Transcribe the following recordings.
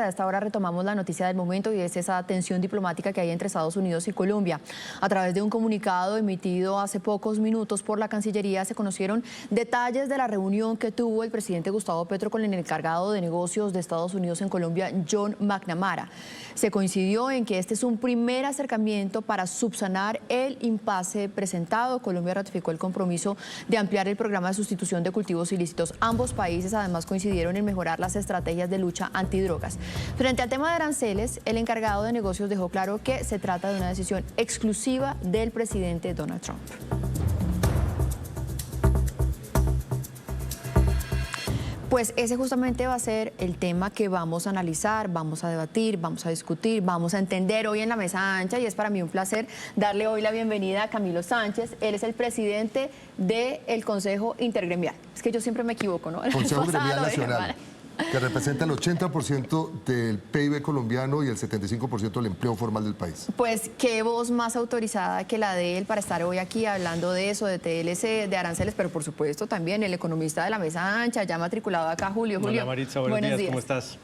A esta hora retomamos la noticia del momento y es esa tensión diplomática que hay entre Estados Unidos y Colombia. A través de un comunicado emitido hace pocos minutos por la Cancillería se conocieron detalles de la reunión que tuvo el presidente Gustavo Petro con el encargado de negocios de Estados Unidos en Colombia, John McNamara. Se coincidió en que este es un primer acercamiento para subsanar el impasse presentado. Colombia ratificó el compromiso de ampliar el programa de sustitución de cultivos ilícitos. Ambos países además coincidieron en mejorar las estrategias de lucha antidrogas. Frente al tema de aranceles, el encargado de negocios dejó claro que se trata de una decisión exclusiva del presidente Donald Trump. Pues ese justamente va a ser el tema que vamos a analizar, vamos a debatir, vamos a discutir, vamos a entender hoy en la mesa ancha, y es para mí un placer darle hoy la bienvenida a Camilo Sánchez. Él es el presidente del Consejo Intergremial. Es que yo siempre me equivoco, ¿no? Consejo Gremial Nacional, que representa el 80% del PIB colombiano y el 75% del empleo formal del país. Pues qué voz más autorizada que la de él para estar hoy aquí hablando de eso, de TLC, de aranceles, pero por supuesto también el economista de la mesa ancha, ya matriculado acá, Julio. Hola Maritza, buenos días, ¿cómo estás?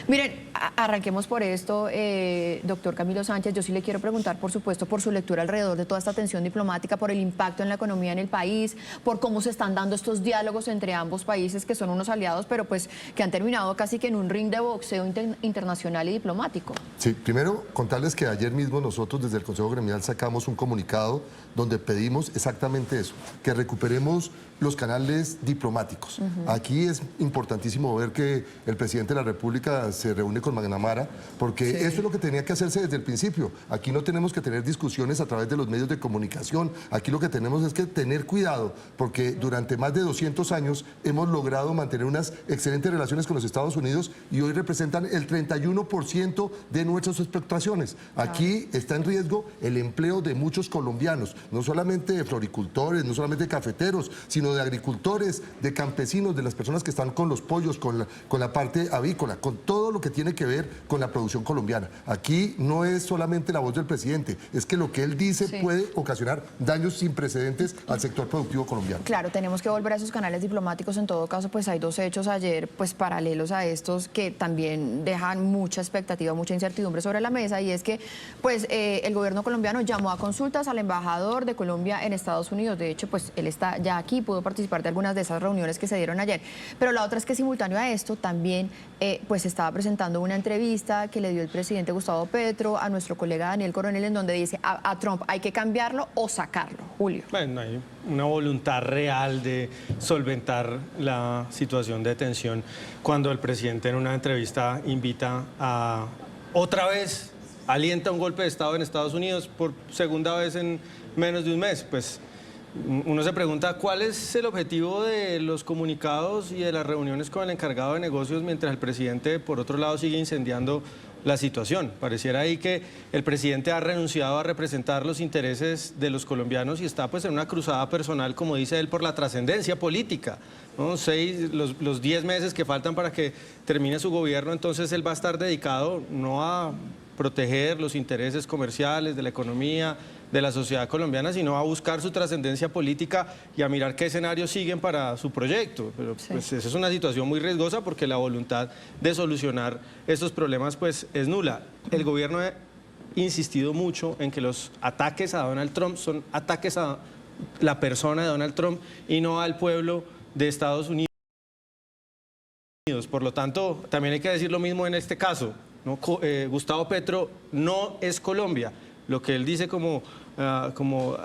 Miren, arranquemos por esto, doctor Camilo Sánchez. Yo sí le quiero preguntar, por supuesto, por su lectura alrededor de toda esta tensión diplomática, por el impacto en la economía en el país, por cómo se están dando estos diálogos entre ambos países que son unos aliados, pero pues que han terminado casi que en un ring de boxeo internacional y diplomático. Sí, primero contarles que ayer mismo nosotros desde el Consejo Gremial sacamos un comunicado donde pedimos exactamente eso, que recuperemos los canales diplomáticos. Aquí es importantísimo ver que el presidente de la República se reúne con McNamara, porque eso es lo que tenía que hacerse desde el principio. Aquí no tenemos que tener discusiones a través de los medios de comunicación. Aquí lo que tenemos es que tener cuidado, porque durante más de 200 años hemos logrado mantener unas excelentes relaciones con los Estados Unidos y hoy representan el 31% de nuestras exportaciones. Aquí está en riesgo el empleo de muchos colombianos, no solamente de floricultores, no solamente de cafeteros, sino de agricultores, de campesinos, de las personas que están con los pollos, con la parte avícola, con todo lo que tiene que ver con la producción colombiana. Aquí no es solamente la voz del presidente, es que lo que él dice puede ocasionar daños sin precedentes al sector productivo colombiano. Claro, tenemos que volver a esos canales diplomáticos. En todo caso, pues hay dos hechos ayer, pues paralelos a estos, que también dejan mucha expectativa, mucha incertidumbre sobre la mesa, y es que pues el gobierno colombiano llamó a consultas al embajador de Colombia en Estados Unidos. De hecho, pues él está ya aquí, pudo participar de algunas de esas reuniones que se dieron ayer. Pero la otra es que simultáneo a esto también pues estaba presentando una entrevista que le dio el presidente Gustavo Petro a nuestro colega Daniel Coronel, en donde dice a Trump hay que cambiarlo o sacarlo. Julio. Bueno, hay una voluntad real de solventar la situación de tensión cuando el presidente en una entrevista invita a otra vez, alienta un golpe de Estado en Estados Unidos por segunda vez en menos de un mes. Pues uno se pregunta cuál es el objetivo de los comunicados y de las reuniones con el encargado de negocios mientras el presidente, por otro lado, sigue incendiando la situación. Pareciera ahí que el presidente ha renunciado a representar los intereses de los colombianos y está pues en una cruzada personal, como dice él, por la trascendencia política, ¿no? Los 10 meses que faltan para que termine su gobierno, entonces él va a estar dedicado no a proteger los intereses comerciales de la economía, de la sociedad colombiana, sino a buscar su trascendencia política y a mirar qué escenarios siguen para su proyecto. Pero pues esa es una situación muy riesgosa porque la voluntad de solucionar estos problemas pues es nula. El gobierno ha insistido mucho en que los ataques a Donald Trump son ataques a la persona de Donald Trump y no al pueblo de Estados Unidos. Por lo tanto, también hay que decir lo mismo en este caso, ¿no? Gustavo Petro no es Colombia. Lo que él dice, como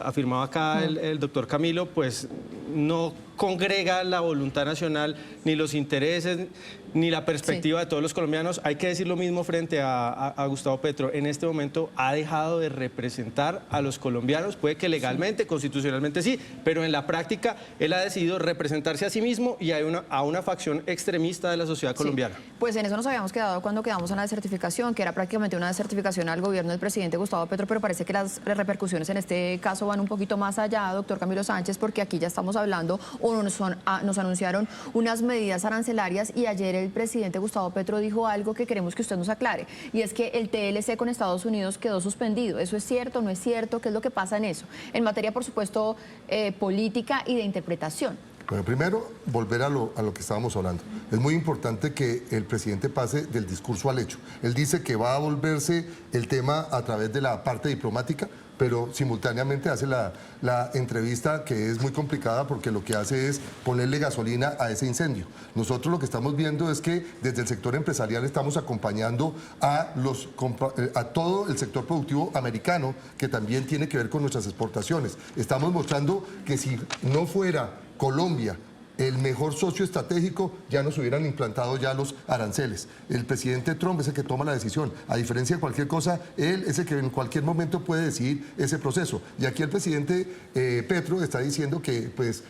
afirmaba acá el doctor Camilo, pues no congrega la voluntad nacional, ni los intereses, ni la perspectiva de todos los colombianos. Hay que decir lo mismo frente a Gustavo Petro. En este momento ha dejado de representar a los colombianos, puede que legalmente, constitucionalmente sí, pero en la práctica él ha decidido representarse a sí mismo y a una facción extremista de la sociedad colombiana. Pues en eso nos habíamos quedado cuando quedamos en la desertificación, que era prácticamente una desertificación al gobierno del presidente Gustavo Petro, pero parece que las repercusiones en este caso van un poquito más allá, doctor Camilo Sánchez, porque aquí ya estamos hablando, o nos anunciaron unas medidas arancelarias, y ayer el presidente Gustavo Petro dijo algo que queremos que usted nos aclare, y es que el TLC con Estados Unidos quedó suspendido. ¿Eso es cierto, no es cierto? ¿Qué es lo que pasa en eso? En materia, por supuesto, política y de interpretación. Bueno, primero, volver a lo que estábamos hablando. Es muy importante que el presidente pase del discurso al hecho. Él dice que va a volverse el tema a través de la parte diplomática, pero simultáneamente hace la entrevista, que es muy complicada porque lo que hace es ponerle gasolina a ese incendio. Nosotros lo que estamos viendo es que desde el sector empresarial estamos acompañando a todo el sector productivo americano, que también tiene que ver con nuestras exportaciones. Estamos mostrando que si no fuera Colombia el mejor socio estratégico, ya nos hubieran implantado ya los aranceles. El presidente Trump es el que toma la decisión. A diferencia de cualquier cosa, él es el que en cualquier momento puede decidir ese proceso. Y aquí el presidente Petro está diciendo que pues,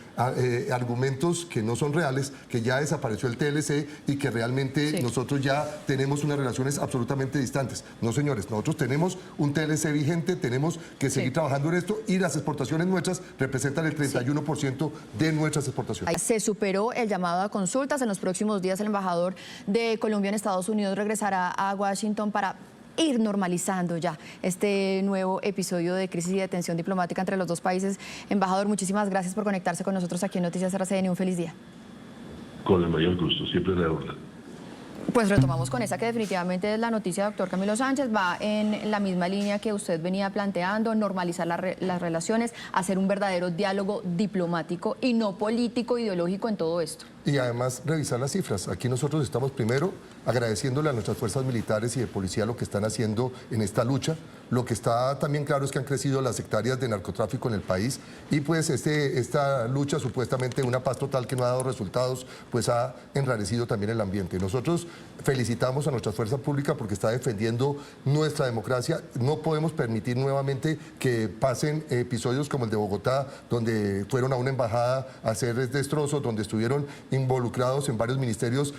argumentos que no son reales, que ya desapareció el TLC y que realmente nosotros ya tenemos unas relaciones absolutamente distantes. No, señores, nosotros tenemos un TLC vigente, tenemos que seguir trabajando en esto y las exportaciones nuestras representan el 31% de nuestras exportaciones. Se superó el llamado a consultas. En los próximos días el embajador de Colombia en Estados Unidos regresará a Washington para ir normalizando ya este nuevo episodio de crisis y de tensión diplomática entre los dos países. Embajador, muchísimas gracias por conectarse con nosotros aquí en Noticias RCN. Un feliz día. Con el mayor gusto, siempre la orden. Pues retomamos con esa que definitivamente es la noticia, doctor Camilo Sánchez, va en la misma línea que usted venía planteando, normalizar las relaciones, hacer un verdadero diálogo diplomático y no político, ideológico en todo esto. Y además revisar las cifras. Aquí nosotros estamos primero agradeciéndole a nuestras fuerzas militares y de policía lo que están haciendo en esta lucha. Lo que está también claro es que han crecido las hectáreas de narcotráfico en el país y pues esta lucha, supuestamente una paz total que no ha dado resultados, pues ha enrarecido también el ambiente. Nosotros felicitamos a nuestra fuerza pública porque está defendiendo nuestra democracia. No podemos permitir nuevamente que pasen episodios como el de Bogotá, donde fueron a una embajada a hacer destrozos, donde estuvieron involucrados en varios ministerios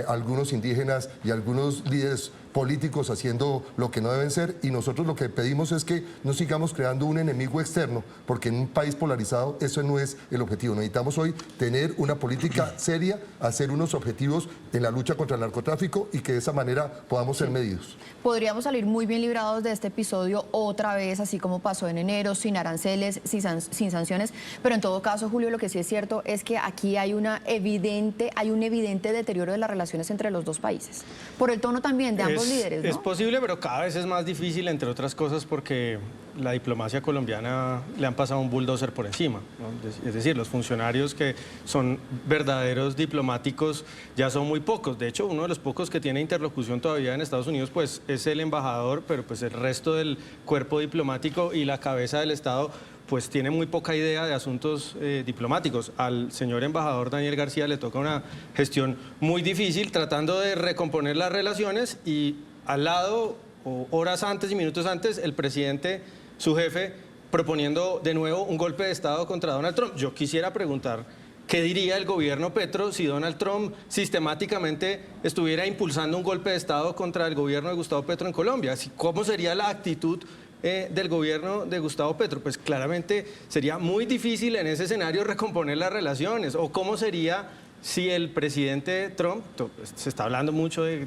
algunos indígenas y algunos líderes políticos haciendo lo que no deben ser, y nosotros lo que pedimos es que no sigamos creando un enemigo externo, porque en un país polarizado eso no es el objetivo. Necesitamos hoy tener una política seria, hacer unos objetivos en la lucha contra el narcotráfico y que de esa manera podamos ser medidos. Podríamos salir muy bien librados de este episodio otra vez, así como pasó en enero, sin aranceles, sin sanciones, pero en todo caso, Julio, lo que sí es cierto es que aquí hay un evidente deterioro de las relaciones entre los dos países, por el tono también de ambos líderes, ¿no? Es posible, pero cada vez es más difícil, entre otras cosas, porque la diplomacia colombiana le han pasado un bulldozer por encima, ¿no? Es decir, los funcionarios que son verdaderos diplomáticos ya son muy pocos. De hecho, uno de los pocos que tiene interlocución todavía en Estados Unidos pues es el embajador, pero pues el resto del cuerpo diplomático y la cabeza del Estado pues tiene muy poca idea de asuntos diplomáticos. Al señor embajador Daniel García le toca una gestión muy difícil tratando de recomponer las relaciones, y al lado, o horas antes y minutos antes, el presidente, su jefe, proponiendo de nuevo un golpe de Estado contra Donald Trump. Yo quisiera preguntar, ¿qué diría el gobierno Petro si Donald Trump sistemáticamente estuviera impulsando un golpe de Estado contra el gobierno de Gustavo Petro en Colombia? ¿Cómo sería la actitud del gobierno de Gustavo Petro? Pues claramente sería muy difícil en ese escenario recomponer las relaciones. ¿O cómo sería si el presidente Trump, se está hablando mucho de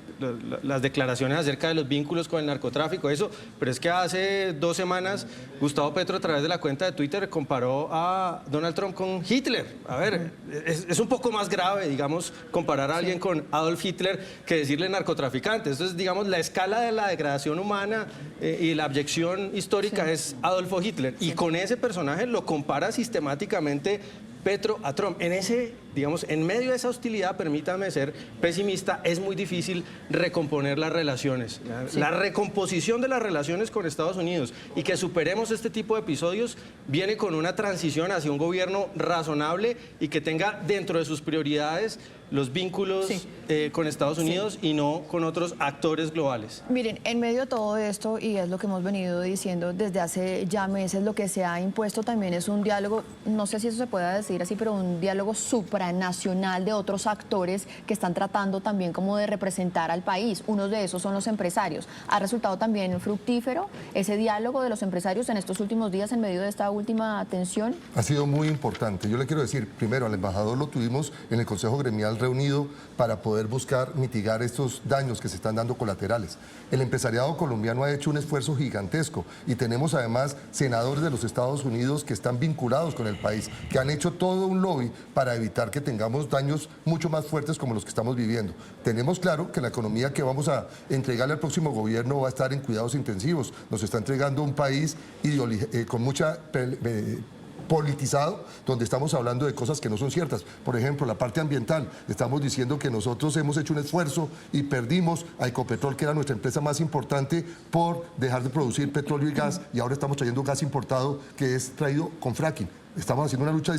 las declaraciones acerca de los vínculos con el narcotráfico, eso, pero es que hace 2 semanas Gustavo Petro, a través de la cuenta de Twitter, comparó a Donald Trump con Hitler? A ver, es un poco más grave, digamos, comparar a alguien con Adolf Hitler que decirle narcotraficante. Entonces, digamos, la escala de la degradación humana y la abyección histórica es Adolfo Hitler, y con ese personaje lo compara sistemáticamente Petro a Trump. En ese, digamos, en medio de esa hostilidad, permítame ser pesimista, es muy difícil recomponer las relaciones. La recomposición de las relaciones con Estados Unidos y que superemos este tipo de episodios viene con una transición hacia un gobierno razonable y que tenga dentro de sus prioridades los vínculos con Estados Unidos y no con otros actores globales. Miren, en medio de todo esto, y es lo que hemos venido diciendo desde hace ya meses, lo que se ha impuesto también es un diálogo, no sé si eso se pueda decir así, pero un diálogo supranacional de otros actores que están tratando también como de representar al país. Uno de esos son los empresarios. ¿Ha resultado también fructífero ese diálogo de los empresarios en estos últimos días en medio de esta última tensión? Ha sido muy importante. Yo le quiero decir, primero, al embajador lo tuvimos en el Consejo Gremial reunido para poder buscar mitigar estos daños que se están dando colaterales. El empresariado colombiano ha hecho un esfuerzo gigantesco y tenemos además senadores de los Estados Unidos que están vinculados con el país, que han hecho todo un lobby para evitar evitar que tengamos daños mucho más fuertes como los que estamos viviendo. Tenemos claro que la economía que vamos a entregarle al próximo gobierno va a estar en cuidados intensivos. Nos está entregando un país con mucha politizado, donde estamos hablando de cosas que no son ciertas. Por ejemplo, la parte ambiental. Estamos diciendo que nosotros hemos hecho un esfuerzo y perdimos a Ecopetrol, que era nuestra empresa más importante, por dejar de producir petróleo y gas, y ahora estamos trayendo gas importado que es traído con fracking. Estamos haciendo una lucha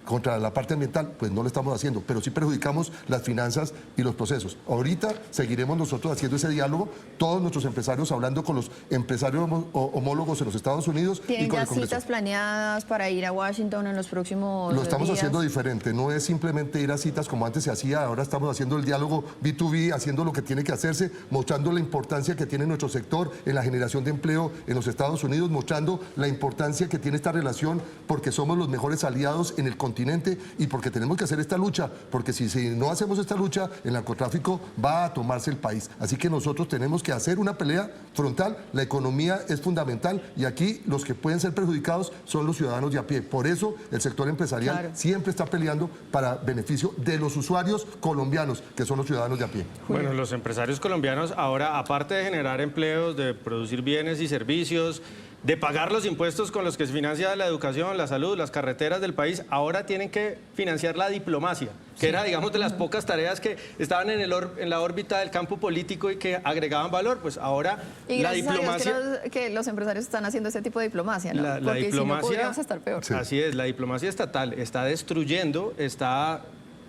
contra la parte ambiental, pues no lo estamos haciendo, pero sí perjudicamos las finanzas y los procesos. Ahorita seguiremos nosotros haciendo ese diálogo, todos nuestros empresarios hablando con los empresarios homólogos en los Estados Unidos y con el Congreso. ¿Tienen ya citas planeadas para ir a Washington en los próximos días? Lo estamos haciendo diferente, no es simplemente ir a citas como antes se hacía, ahora estamos haciendo el diálogo B2B, haciendo lo que tiene que hacerse, mostrando la importancia que tiene nuestro sector en la generación de empleo en los Estados Unidos, mostrando la importancia que tiene esta relación, porque somos los mejores aliados en el continente y porque tenemos que hacer esta lucha, porque si no hacemos esta lucha, el narcotráfico va a tomarse el país. Así que nosotros tenemos que hacer una pelea frontal, la economía es fundamental y aquí los que pueden ser perjudicados son los ciudadanos de a pie. Por eso el sector empresarial siempre está peleando para beneficio de los usuarios colombianos, que son los ciudadanos de a pie. Bueno, los empresarios colombianos ahora, aparte de generar empleos, de producir bienes y servicios, de pagar los impuestos con los que se financia la educación, la salud, las carreteras del país, ahora tienen que financiar la diplomacia, que era, digamos, de las pocas tareas que estaban en la órbita del campo político y que agregaban valor. Pues ahora y la gracias diplomacia... a Dios que los empresarios están haciendo ese tipo de diplomacia, ¿no? La Porque diplomacia, si no podríamos estar peor. Sí. Así es, la diplomacia estatal está destruyendo, está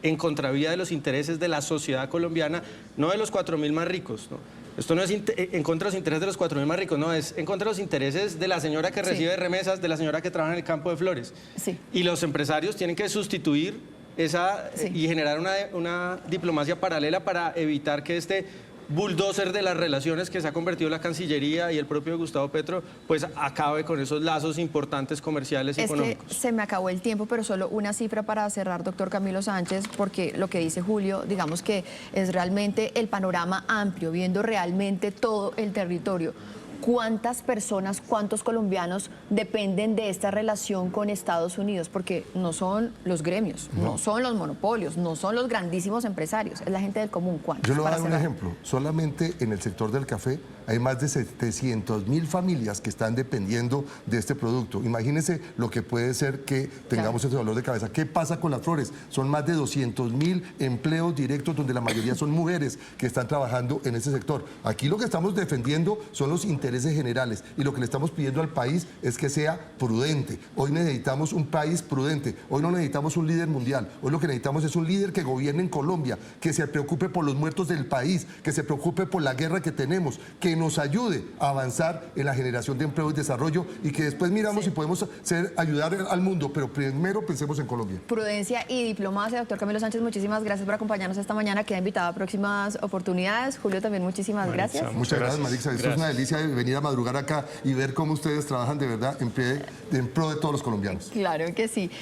en contravía de los intereses de la sociedad colombiana, no de los 4.000 más ricos, ¿no? Esto no es en contra de los intereses de los 4.000 más ricos, no, es en contra de los intereses de la señora que recibe remesas, de la señora que trabaja en el campo de flores. Sí. Y los empresarios tienen que sustituir esa y generar una diplomacia paralela para evitar que este bulldozer de las relaciones que se ha convertido la Cancillería y el propio Gustavo Petro, pues acabe con esos lazos importantes comerciales y económicos. Que se me acabó el tiempo, pero solo una cifra para cerrar, doctor Camilo Sánchez, porque lo que dice Julio, digamos que es realmente el panorama amplio, viendo realmente todo el territorio. ¿Cuántas personas, cuántos colombianos dependen de esta relación con Estados Unidos? Porque no son los gremios, no son los monopolios, no son los grandísimos empresarios, es la gente del común. ¿Cuántos? Yo le voy a Para dar un cerrar. ejemplo. Solamente en el sector del café hay más de 700.000 familias que están dependiendo de este producto. Imagínense lo que puede ser que tengamos ese dolor de cabeza. ¿Qué pasa con las flores? Son más de 200.000 empleos directos donde la mayoría son mujeres que están trabajando en ese sector. Aquí lo que estamos defendiendo son los intereses generales y lo que le estamos pidiendo al país es que sea prudente. Hoy necesitamos un país prudente. Hoy no necesitamos un líder mundial. Hoy lo que necesitamos es un líder que gobierne en Colombia, que se preocupe por los muertos del país, que se preocupe por la guerra que tenemos, que nos ayude a avanzar en la generación de empleo y desarrollo y que después miramos si podemos ayudar al mundo, pero primero pensemos en Colombia. Prudencia y diplomacia. Doctor Camilo Sánchez, muchísimas gracias por acompañarnos esta mañana. Queda invitado a próximas oportunidades. Julio, también muchísimas gracias. Muchas gracias, Marixa. Esto es una delicia venir a madrugar acá y ver cómo ustedes trabajan de verdad en pro de todos los colombianos. Claro que sí.